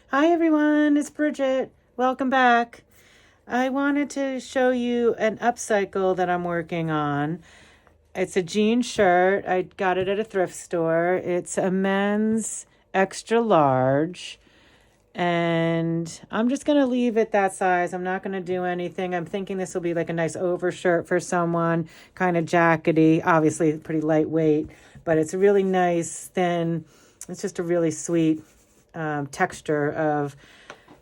Hi everyone, it's Bridget. Welcome back. I wanted to show you an upcycle that I'm working on. It's a jean shirt. I got it at a thrift store. It's a men's extra large. And I'm just going to leave it that size. I'm not going to do anything. I'm thinking this will be like a nice overshirt for someone, kind of jackety, obviously pretty lightweight, but it's really nice, thin. It's just a really sweet texture of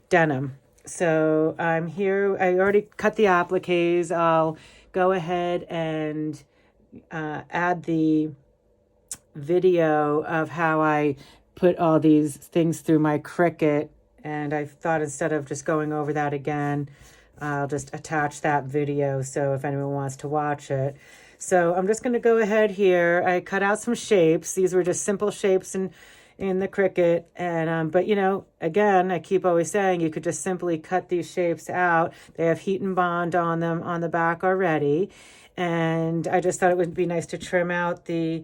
denim. So I'm here. I already cut the appliques. I'll go ahead and add the video of how I put all these things through my Cricut. And I thought instead of just going over that again, I'll just attach that video so if anyone wants to watch it. So I'm just going to go ahead here. I cut out some shapes. These were just simple shapes in the Cricut. And but you know, again, I keep always saying you could just simply cut these shapes out. They have heat and bond on them on the back already. And I just thought it would be nice to trim out the,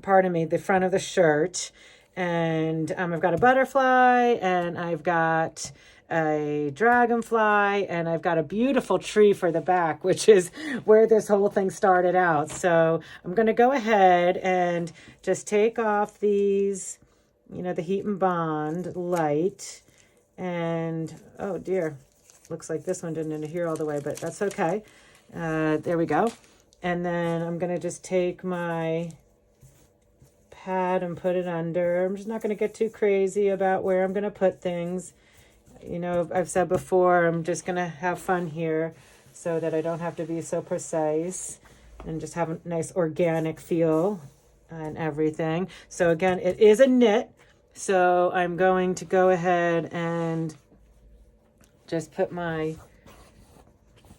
pardon me, the front of the shirt. And I've got a butterfly, and I've got a dragonfly, and I've got a beautiful tree for the back, which is where this whole thing started out. So I'm going to go ahead and just take off these, you know, the heat and bond light. And, oh dear, looks like this one didn't adhere all the way, but that's okay. There we go. And then I'm going to just take my pad and put it under. I'm just not going to get too crazy about where I'm going to put things. You know, I've said before, I'm just going to have fun here so that I don't have to be so precise and just have a nice organic feel and everything. So again, it is a knit. So I'm going to go ahead and just put my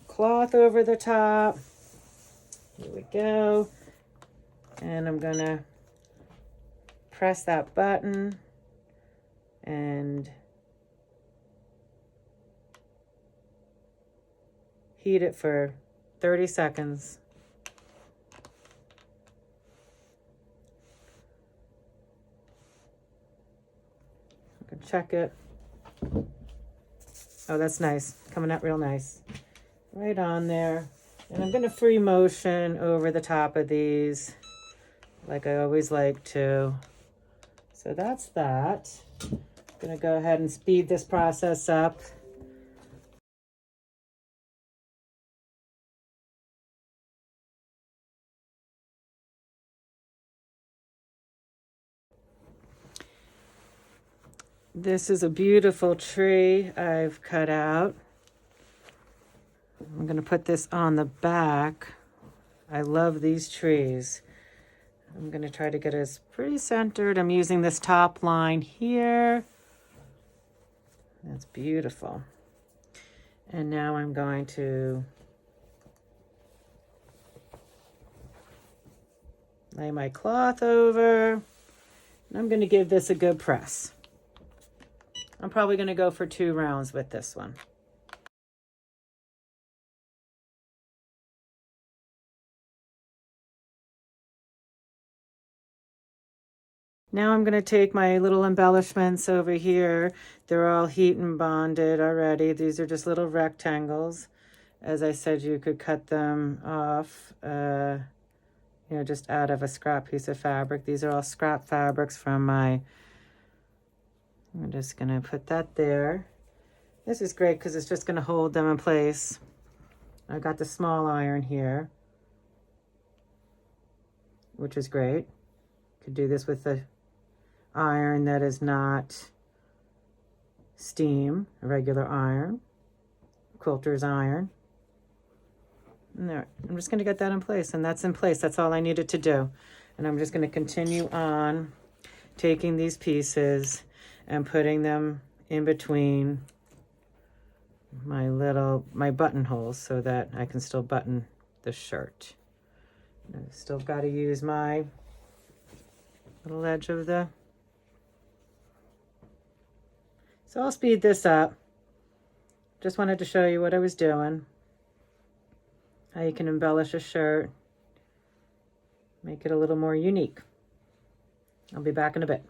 cloth over the top. Here we go. And I'm going to press that button and heat it for 30 seconds. I can check it. Oh, that's nice. Coming out real nice. Right on there. And I'm going to free motion over the top of these like I always like to. So that's that. I'm going to go ahead and speed this process up. This is a beautiful tree I've cut out. I'm going to put this on the back. I love these trees. I'm going to try to get it pretty centered. I'm using this top line here. That's beautiful. And now I'm going to lay my cloth over. And I'm going to give this a good press. I'm probably going to go for 2 rounds with this one. Now I'm going to take my little embellishments over here. They're all heat and bonded already. These are just little rectangles. As I said, you could cut them off, you know, just out of a scrap piece of fabric. These are all scrap fabrics from my, I'm just going to put that there. This is great because it's just going to hold them in place. I got the small iron here, which is great. Could do this with the iron that is not steam, a regular iron, quilter's iron. And there, I'm just going to get that in place, and that's in place. That's all I needed to do. And I'm just going to continue on taking these pieces and putting them in between my buttonholes so that I can still button the shirt. And I've still got to use my little edge of the, so I'll speed this up. Just wanted to show you what I was doing. How you can embellish a shirt, make it a little more unique. I'll be back in a bit.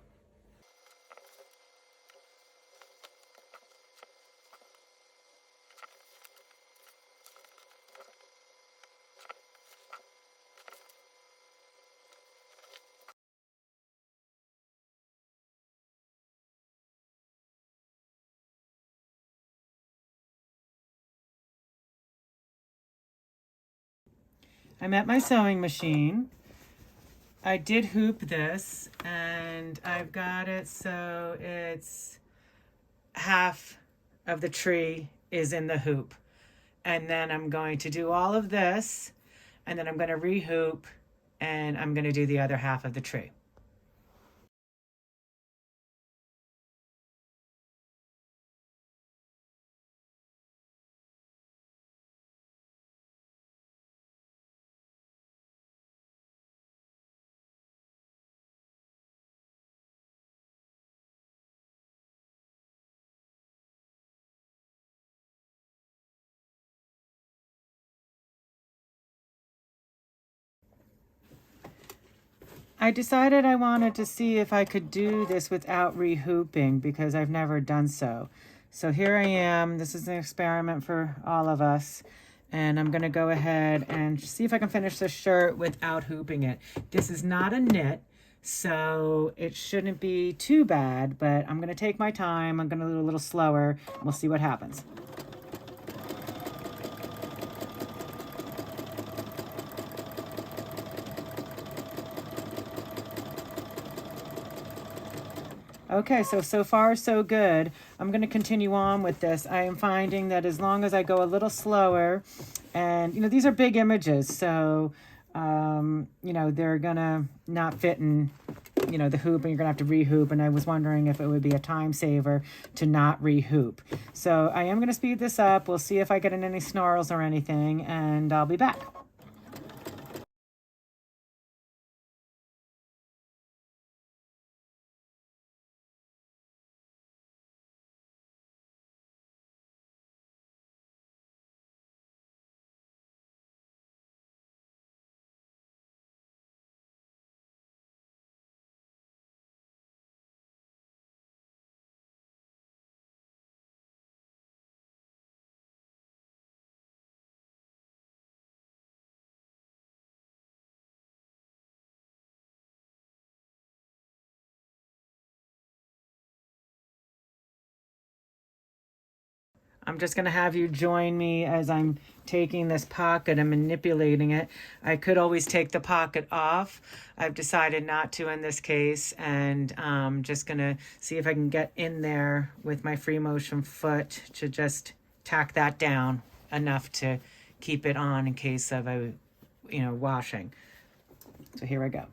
I'm at my sewing machine. I did hoop this, and I've got it so it's half of the tree is in the hoop. And then I'm going to do all of this, and then I'm going to rehoop, and I'm going to do the other half of the tree. I decided I wanted to see if I could do this without rehooping because I've never done so. So here I am. This is an experiment for all of us. And I'm going to go ahead and see if I can finish this shirt without hooping it. This is not a knit, so it shouldn't be too bad, but I'm going to take my time. I'm going to do a little slower. We'll see what happens. Okay, so far so good. I'm going to continue on with this. I am finding that as long as I go a little slower, and these are big images, so they're gonna not fit in the hoop, and you're gonna have to rehoop. And I was wondering if it would be a time saver to not rehoop. So I am gonna speed this up. We'll see if I get in any snarls or anything, and I'll be back. I'm just going to have you join me as I'm taking this pocket and manipulating it. I could always take the pocket off. I've decided not to in this case, and I'm just going to see if I can get in there with my free motion foot to just tack that down enough to keep it on in case of a washing. So here I go.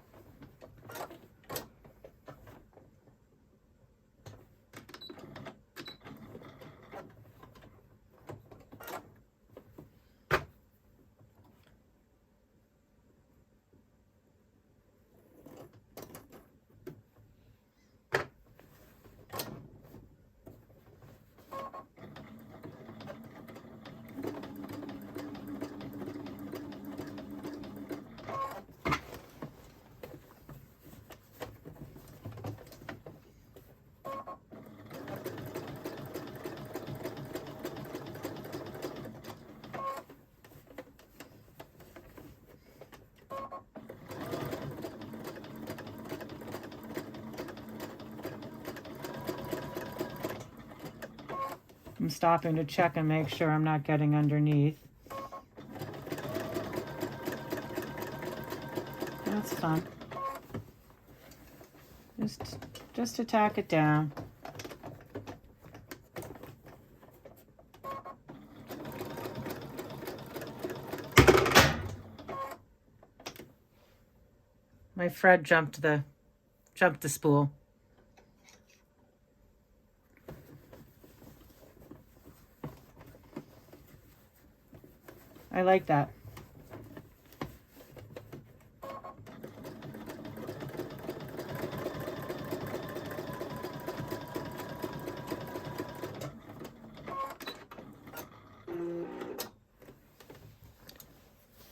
I'm stopping to check and make sure I'm not getting underneath. That's fun. Just to tack it down. My thread jumped the spool. I like that.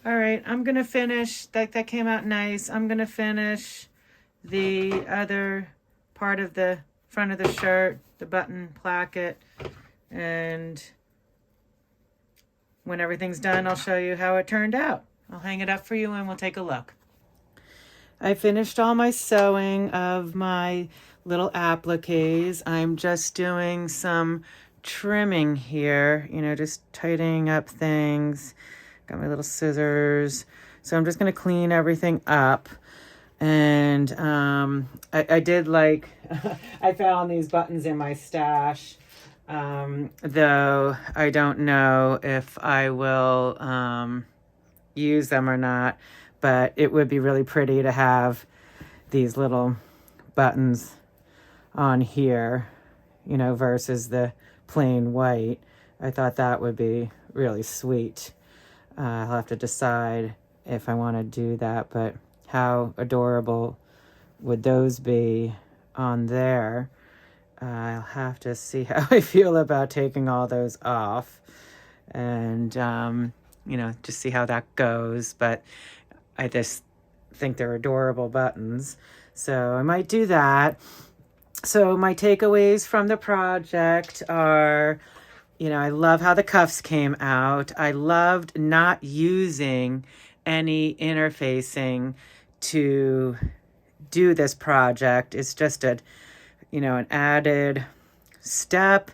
All right, I'm gonna finish, that came out nice. I'm gonna finish the other part of the front of the shirt, the button placket, and when everything's done, I'll show you how it turned out. I'll hang it up for you and we'll take a look. I finished all my sewing of my little appliques. I'm just doing some trimming here, just tightening up things. Got my little scissors. So I'm just going to clean everything up. And I did like, I found these buttons in my stash, though I don't know if I will use them or not, but it would be really pretty to have these little buttons on here, you know, versus the plain white. I thought that would be really sweet. I'll have to decide if I want to do that, but how adorable would those be on there? I'll have to see how I feel about taking all those off and, you know, just see how that goes. But I just think they're adorable buttons. So I might do that. So my takeaways from the project are, you know, I love how the cuffs came out. I loved not using any interfacing to do this project. It's just a, you know, an added step,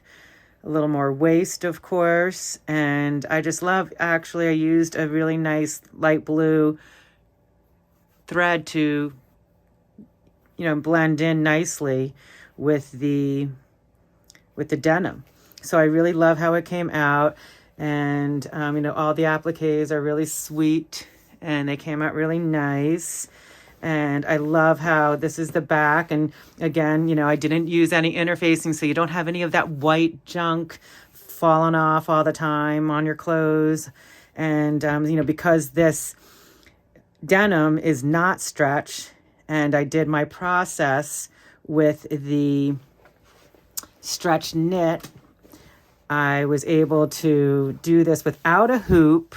a little more waste, of course. And I just love, actually, I used a really nice light blue thread to, you know, blend in nicely with the denim. So I really love how it came out. And, you know, all the appliques are really sweet and they came out really nice. And I love how this is the back. And again, you know, I didn't use any interfacing, so you don't have any of that white junk falling off all the time on your clothes. And, you know, because this denim is not stretch, and I did my process with the stretch knit, I was able to do this without a hoop,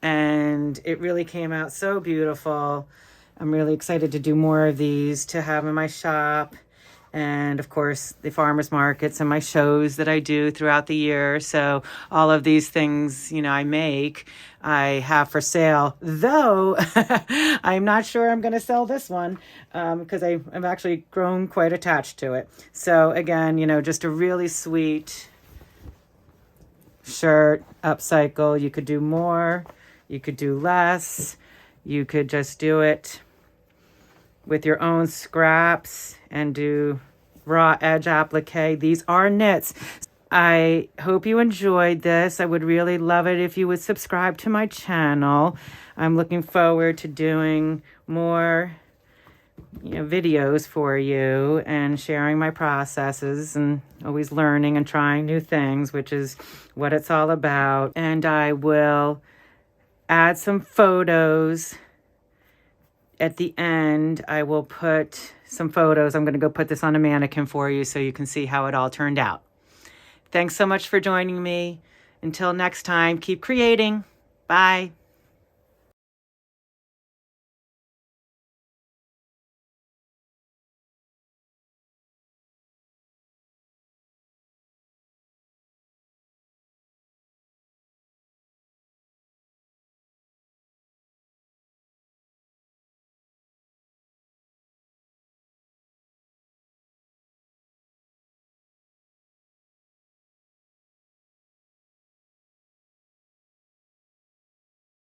and it really came out so beautiful. I'm really excited to do more of these to have in my shop, and of course the farmers markets and my shows that I do throughout the year. So all of these things, you know, I have for sale, though I'm not sure I'm going to sell this one because I've actually grown quite attached to it. So again, you know, just a really sweet shirt, upcycle. You could do more, you could do less, you could just do it with your own scraps and do raw edge applique. These are knits. I hope you enjoyed this. I would really love it if you would subscribe to my channel. I'm looking forward to doing more, you know, videos for you and sharing my processes and always learning and trying new things, which is what it's all about. And I will add some photos at the end. I will put some photos. I'm going to go put this on a mannequin for you so you can see how it all turned out. Thanks so much for joining me. Until next time, keep creating. Bye.